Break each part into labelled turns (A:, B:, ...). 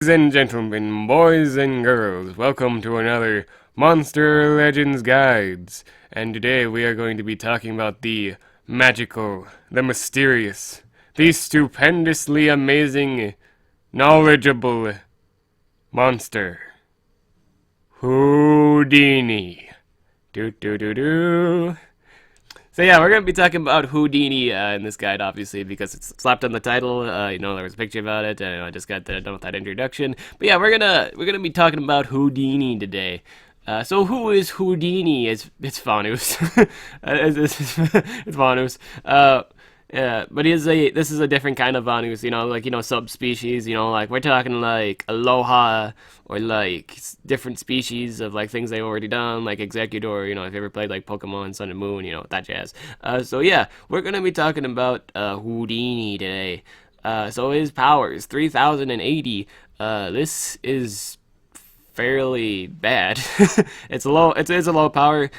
A: Ladies and gentlemen, boys and girls, welcome to another Monster Legends Guides. And today we are going to be talking about the magical, the mysterious, the stupendously amazing, knowledgeable monster, Houdini. Do do do do. So yeah, we're gonna be talking about Houdini in this guide, obviously, because it's slapped on the title. There was a picture about it, and I just got done with that introduction. But yeah, we're gonna be talking about Houdini today. So who is Houdini? It's Fanus. It's Fanus. Yeah, but this is a different kind of Vanus, subspecies, like we're talking like Aloha or like different species of like things they've already done, like Executor, if you ever played like Pokemon Sun and Moon, that jazz. So yeah, we're gonna be talking about Houdini today. So his powers, 3080. This is fairly bad. It's a low. It's a low power.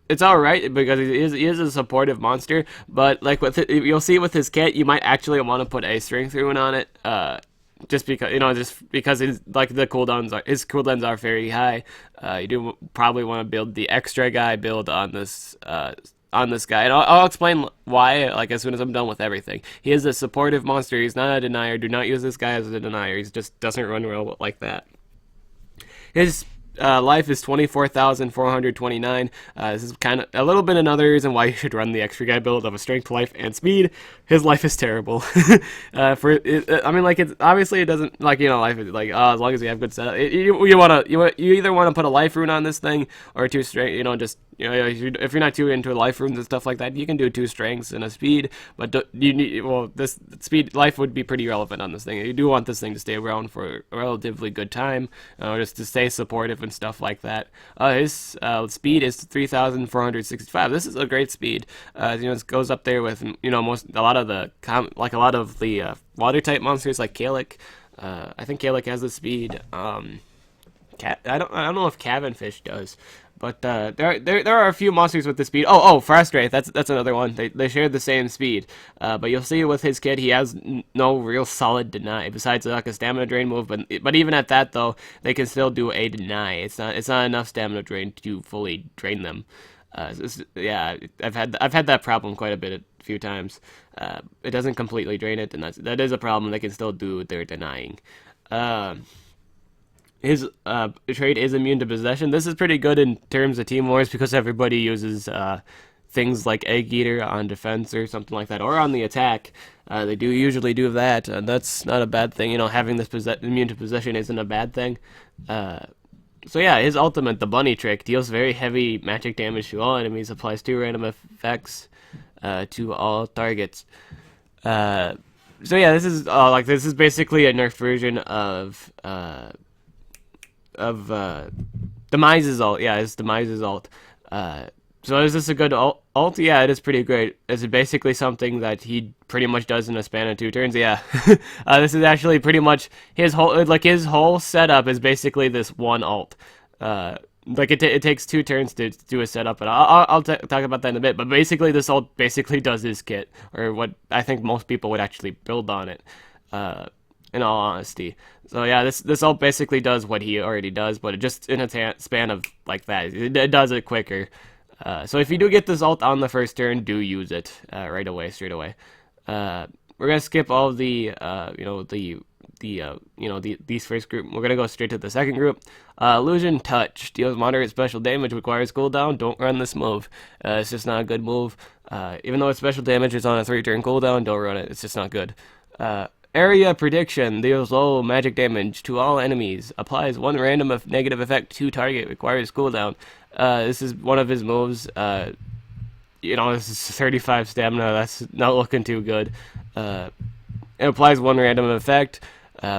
A: It's all right because he is a supportive monster. But like you'll see with his kit, you might actually want to put a strength rune on it. Just because his cooldowns are very high. You do probably want to build the extra guy build on this. On this guy, and I'll explain why, like, as soon as I'm done with everything. He is a supportive monster. He's not a denier. Do not use this guy as a denier. He just doesn't run well like that. His life is 24,429. This is kind of a little bit another reason why you should run the extra guy build of a strength, life, and speed. His life is terrible. It's obviously it doesn't life is like as long as you have good setup. You either want to put a life rune on this thing or two strength. If you're not too into life runes and stuff like that, you can do two strengths and a speed. But this speed life would be pretty relevant on this thing. You do want this thing to stay around for a relatively good time, just to stay supportive and stuff like that. His speed is 3,465. This is a great speed. It goes up there with a lot of the water type monsters like Kalik. I think Kalik has the speed. I don't know if Cavenfish does, but there are a few monsters with the speed. Frostwraith, that's another one. They share the same speed, but you'll see with his kit he has no real solid deny besides like a stamina drain move. But even at that though, they can still do a deny. It's not enough stamina drain to fully drain them. I've had that problem quite a few times. It doesn't completely drain it, and that is a problem. They can still do their denying. His trait is immune to possession. This is pretty good in terms of team wars because everybody uses things like Egg Eater on defense or something like that, or on the attack. They do usually do that, and that's not a bad thing. Having this immune to possession isn't a bad thing. So yeah, his ultimate, the Bunny Trick, deals very heavy magic damage to all enemies, applies 2 random effects to all targets. So yeah, this is basically a nerfed version of Demise's ult. Yeah, it's Demise's ult. So is this a good ult? Yeah, it is pretty great. Is it basically something that he pretty much does in a span of 2 turns? Yeah. This is actually pretty much his whole setup is basically this one ult. It takes 2 turns to do a setup, but I'll talk about that in a bit. But basically, this ult basically does his kit, or what I think most people would actually build on it. In all honesty. So yeah, this ult basically does what he already does, but it just in a span of like that. It does it quicker. So if you do get this ult on the first turn, do use it right away, straight away. We're gonna skip all of these first group. We're gonna go straight to the second group. Illusion Touch deals moderate special damage, requires cooldown. Don't run this move. It's just not a good move. Even though its special damage is on a 3-turn cooldown, don't run it. It's just not good. Area Prediction deals low magic damage to all enemies. Applies 1 random negative effect to target. Requires cooldown. This is one of his moves. This is 35 stamina. That's not looking too good. It applies 1 random effect,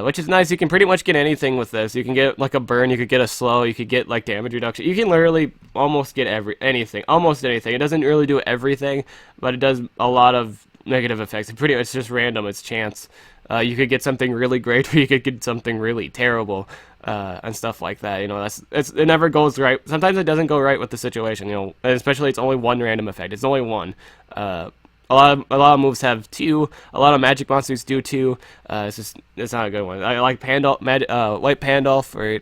A: which is nice. You can pretty much get anything with this. You can get like a burn. You could get a slow. You could get like damage reduction. You can literally almost get anything. Almost anything. It doesn't really do everything, but it does a lot of negative effects. It's just random. It's chance. You could get something really great, or you could get something really terrible, and stuff like that. It never goes right. Sometimes it doesn't go right with the situation. And especially it's only 1 random effect. It's only 1. a lot of moves have two. A lot of magic monsters do too. It's not a good one. I like White Pandolf, or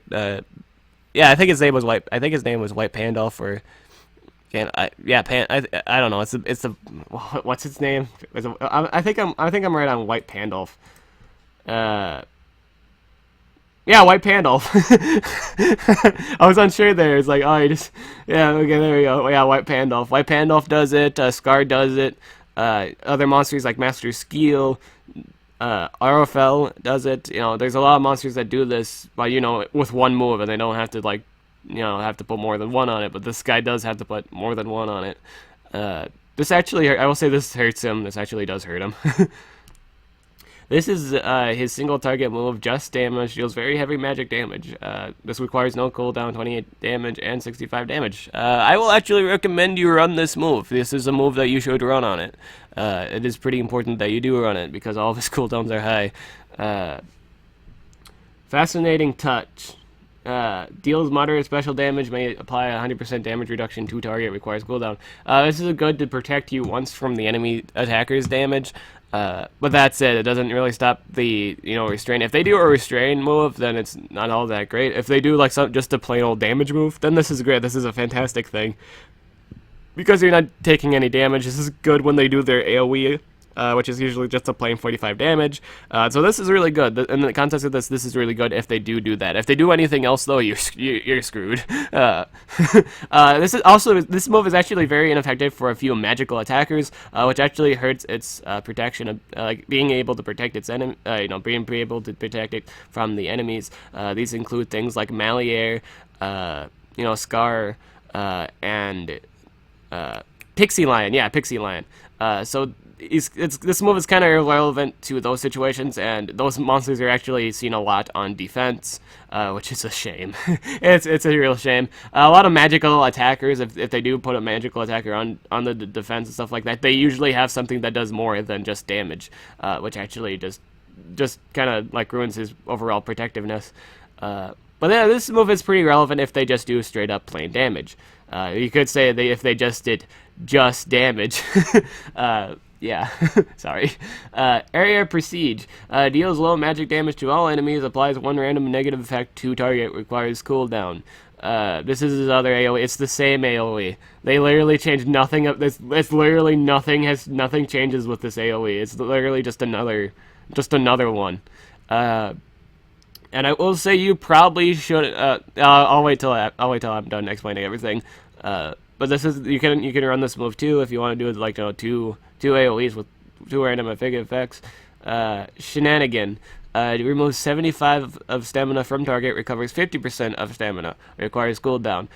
A: yeah, I think his name was White Pandolf, or yeah, I don't know. It's a what's its name? I think I'm right on White Pandolf. Uh, yeah, White Pandolf. I was unsure there. It's like, oh, you just, yeah, okay, there we go. Yeah, White Pandolf. White Pandolf does it. Scar does it. Other monsters like Master Skeel, Arofel does it. There's a lot of monsters that do this, but with one move, and they don't have to have to put more than one on it. But this guy does have to put more than one on it. This actually, I will say, this hurts him. This actually does hurt him. This is his single target move, just damage, deals very heavy magic damage. This requires no cooldown, 28 damage, and 65 damage. I will actually recommend you run this move. This is a move that you should run on it. It is pretty important that you do run it, because all of his cooldowns are high. Fascinating Touch. Deals moderate special damage, may apply 100% damage reduction to target, requires cooldown. This is good to protect you once from the enemy attacker's damage. But that's it. It doesn't really stop the, restrain. If they do a restrain move, then it's not all that great. If they do, just a plain old damage move, then this is great. This is a fantastic thing. Because you're not taking any damage, this is good when they do their AoE, which is usually just a plain 45 damage. So this is really good. In the context of this is really good if they do that. If they do anything else, though, you're screwed. This move is actually very ineffective for a few magical attackers, which actually hurts its protection of being able to protect its enemy. Being able to protect it from the enemies. These include things like Malier, Scar, and Pixie Lion. Yeah, Pixie Lion. So this move is kind of irrelevant to those situations, and those monsters are actually seen a lot on defense, which is a shame. It's a real shame. A lot of magical attackers, if they do put a magical attacker on the defense and stuff like that, they usually have something that does more than just damage, which actually just kind of ruins his overall protectiveness. But yeah, this move is pretty relevant if they just do straight up plain damage. You could say if they just did just damage. Yeah, sorry. Area Prestige. Deals low magic damage to all enemies, applies one random negative effect to target, requires cooldown. This is his other AoE. It's the same AoE. They literally changed nothing of this. It's literally nothing changes with this AoE. It's literally just another one. And I will say you probably should. I'll wait till I'm done explaining everything. But this is you can run this move too if you want to do it two AoEs with two random effects. Shenanigan. Removes 75 of stamina from target, recovers 50% of stamina, requires cooldown.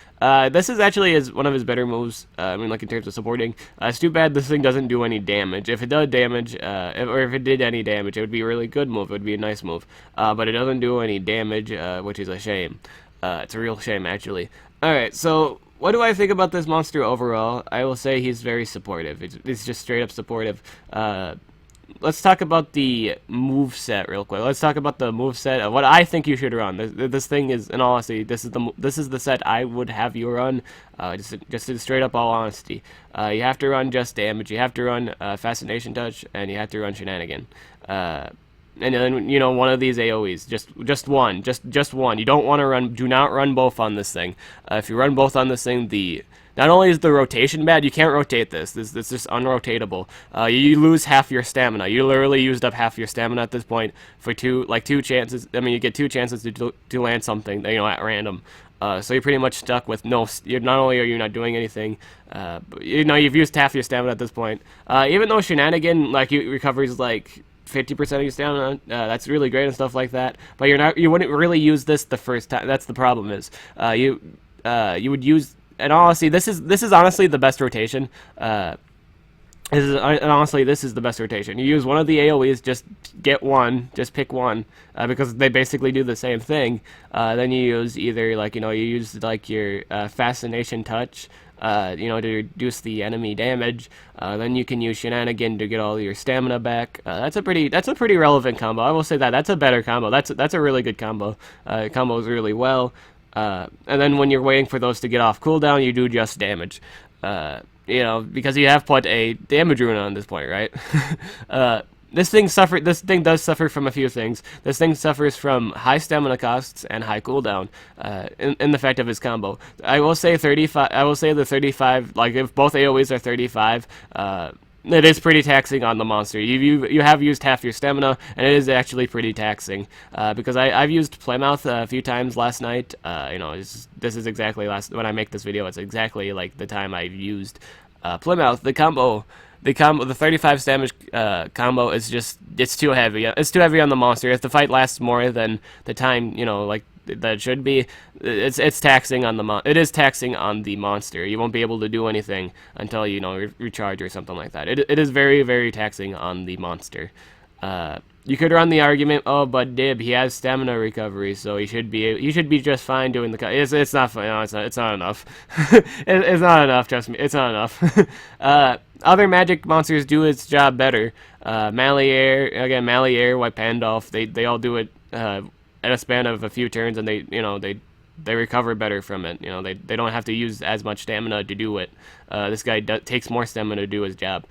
A: This is actually one of his better moves, in terms of supporting. It's too bad this thing doesn't do any damage. If it does damage, or if it did any damage, it would be a really good move. It would be a nice move. But it doesn't do any damage, which is a shame. It's a real shame, actually. Alright, so what do I think about this monster overall? I will say he's very supportive. It's just straight up supportive. Let's talk about the move set real quick. Let's talk about the move set of what I think you should run. This thing is, in all honesty, this is the set I would have you run. Just in straight up all honesty, you have to run just damage. You have to run Fascination Touch, and you have to run Shenanigan. And then one of these AoEs, just one. You don't want to run. Do not run both on this thing. If you run both on this thing, not only is the rotation bad, you can't rotate this. This is just unrotatable. You lose half your stamina. You literally used up half your stamina at this point for two chances. I mean, you get two chances to land something, at random. So you're pretty much stuck with no. Not only are you not doing anything, but you've used half your stamina at this point. Even though Shenanigan recovers 50% of your stamina, that's really great and stuff like that. But you wouldn't really use this the first time. That's the problem is you would use. And honestly, this is honestly the best rotation. This is the best rotation. You use one of the AoEs, just pick one, because they basically do the same thing. Then you use either your Fascination Touch, to reduce the enemy damage. Then you can use Shenanigan to get all your stamina back. That's a pretty relevant combo. I will say that's a better combo. That's a really good combo. It combos really well. And then when you're waiting for those to get off cooldown, you do just damage. you know, because you have put a damage rune on this point, right? uh, this thing does suffer from a few things. This thing suffers from high stamina costs and high cooldown, in the fact of his combo. I will say 35. I will say the 35. Like if both AOE's are 35, it is pretty taxing on the monster. You have used half your stamina, and it is actually pretty taxing. Because I've used Plymouth a few times last night. You know, this is exactly when I make this video. It's exactly like the time I've used Plymouth. The 35 damage combo is it's too heavy. It's too heavy on the monster. If the fight lasts more than the time, you know, like that it should be, it's taxing on it is taxing on the monster. You won't be able to do anything until, you know, recharge or something like that. It is very, very taxing on the monster. You could run the argument, oh, but Dib, he has stamina recovery, so he should be just fine doing the. It's not. No, it's not enough. It's not enough. Trust me, it's not enough. Other magic monsters do its job better. Malier, White Pandolph, they all do it at a span of a few turns, and they recover better from it. You know, they don't have to use as much stamina to do it. This guy takes more stamina to do his job.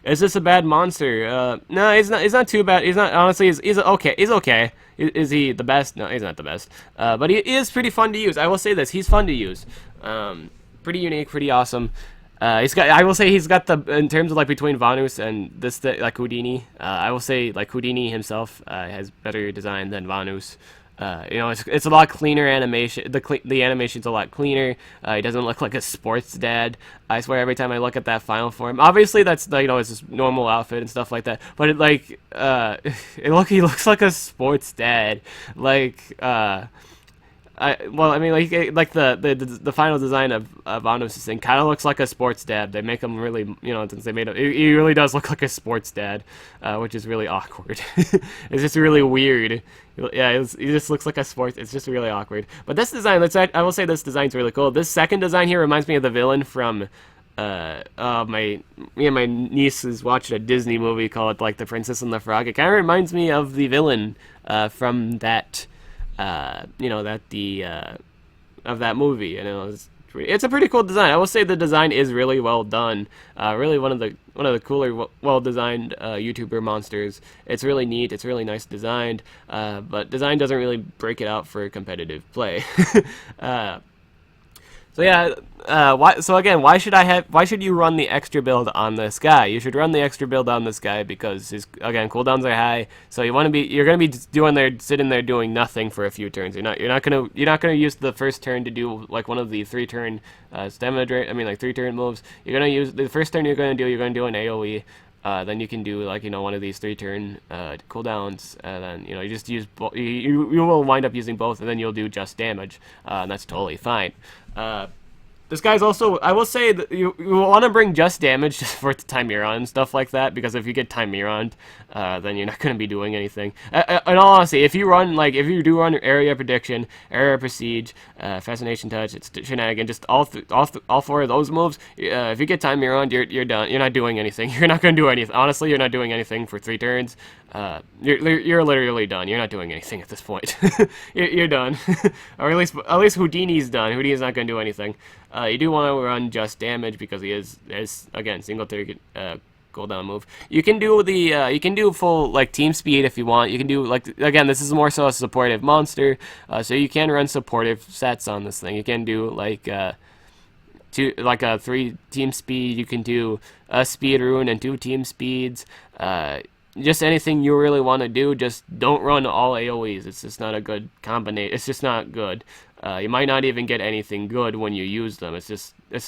A: Is this a bad monster? No, he's not. He's not too bad. He's not. Honestly, he's okay. He's okay. Is he the best? No, he's not the best. But he is pretty fun to use. I will say this. He's fun to use. Pretty unique. Pretty awesome. I will say he's got in terms of like between Vanus and like Hoodini. I will say like Houdini himself has better design than Vanus. You know, it's a lot cleaner animation. The animation's a lot cleaner. He doesn't look like a sports dad. I swear every time I look at that final form. Obviously, that's, you know, it's his normal outfit and stuff like that. But he looks like a sports dad. The final design of Vanus' thing kind of looks like a sports dad. They make him really, you know, since they made him, he really does look like a sports dad, which is really awkward. It's just really weird. Yeah, he just looks like a sports. It's just really awkward. But this design, I will say this design's really cool. This second design here reminds me of the villain from. My nieces watched a Disney movie called like The Princess and the Frog. It kind of reminds me of the villain from that. Of that movie. You know, it's a pretty cool design. I will say the design is really well done. Really one of the cooler, well designed YouTuber monsters. It's really neat. It's really nice designed. But design doesn't really break it out for competitive play. So yeah, why should you run the extra build on this guy? You should run the extra build on this guy because his, again, cooldowns are high. So you're gonna be sitting there doing nothing for a few turns. You're not gonna use the first turn to do like one of the 3-turn stamina drain. I mean, like 3-turn moves. You're gonna use the first turn. You're gonna do an AOE. Then you can do like, you know, one of these 3-turn cooldowns, and then, you know, you just use you will wind up using both, and then you'll do just damage, and that's totally fine. This guy's also, I will say that you want to bring just damage just for Timera and stuff like that, because if you get Timera, then you're not going to be doing anything. In all honesty, if you do run area prediction, area prestige, fascination touch, it's shenanigan, just all 4 of those moves, if you get Timera, you're done. You're not doing anything. You're not going to do anything. Honestly, you're not doing anything for 3 turns. You're literally done. You're not doing anything at this point. you're done. Or at least Houdini's done. Houdini's not going to do anything. You do want to run just damage because he is again, single target cooldown move. You can do full like team speed if you want. You can do like, again, this is more so a supportive monster, so you can run supportive sets on this thing. You can do like a 3 team speed. You can do a speed rune and 2 team speeds. Just anything you really want to do, just don't run all AoEs. It's just not a good combination. It's just not good. You might not even get anything good when you use them. It's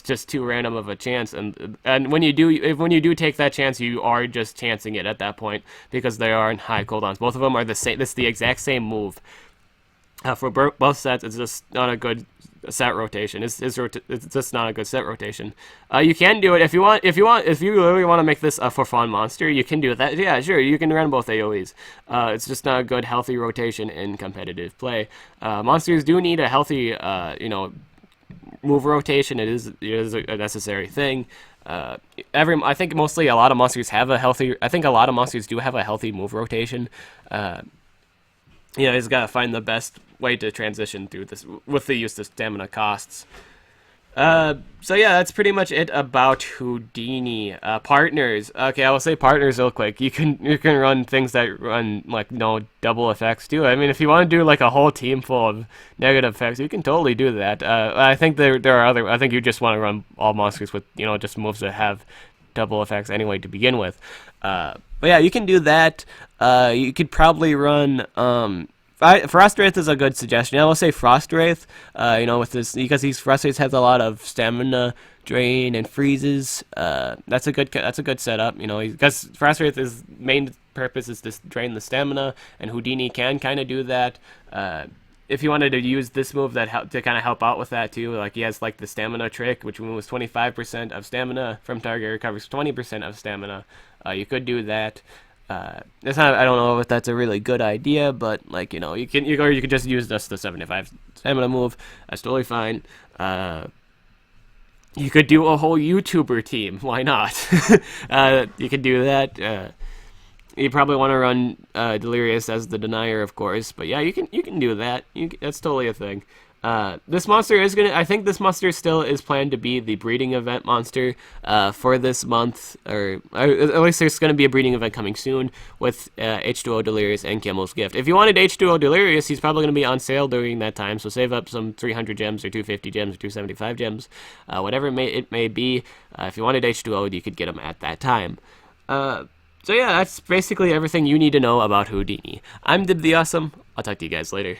A: just too random of a chance, and when you do take that chance, you are just chancing it at that point because they are in high cooldowns. Both of them are the same. This is the exact same move. For both sets, it's just not a good set rotation. It's just not a good set rotation. You can do it if you really want to make this a for fun monster. You can do that. Yeah, sure. You can run both AOEs. It's just not a good healthy rotation in competitive play. Monsters do need a healthy move rotation. It is a necessary thing. I think mostly a lot of monsters have a healthy. I think a lot of monsters do have a healthy move rotation. You just gotta find the best way to transition through this with the use of stamina costs. So yeah, that's pretty much it about Houdini. Partners. Okay, I will say partners real quick. You can run things that run like no double effects too. I mean, if you want to do like a whole team full of negative effects, you can totally do that. I think there are other. I think you just want to run all monsters with just moves that have double effects anyway to begin with. But yeah, you can do that. You could probably run. Frost Wraith is a good suggestion. I will say Frost Wraith, with this because these Frost Wraiths has a lot of stamina drain and freezes. That's a good setup. Because Frost Wraith's main purpose is to drain the stamina, and Houdini can kind of do that. If you wanted to use this move to kind of help out with that too, like he has like the stamina trick, which moves 25% of stamina from target, recovers 20% of stamina. You could do that. It's not. I don't know if that's a really good idea, but like you could just use just the 75 stamina move. That's totally fine. You could do a whole YouTuber team. Why not? You could do that. You probably want to run Delirious as the denier, of course. But yeah, you can do that. That's totally a thing. This monster is gonna. I think this monster still is planned to be the breeding event monster for this month, or at least there's gonna be a breeding event coming soon with H2O Delirious and Kimmel's Gift. If you wanted H2O Delirious, he's probably gonna be on sale during that time. So save up some 300 gems or 250 gems or 275 gems, whatever it may be. If you wanted H2O, you could get him at that time. So yeah, that's basically everything you need to know about Houdini. I'm Dib the Awesome. I'll talk to you guys later.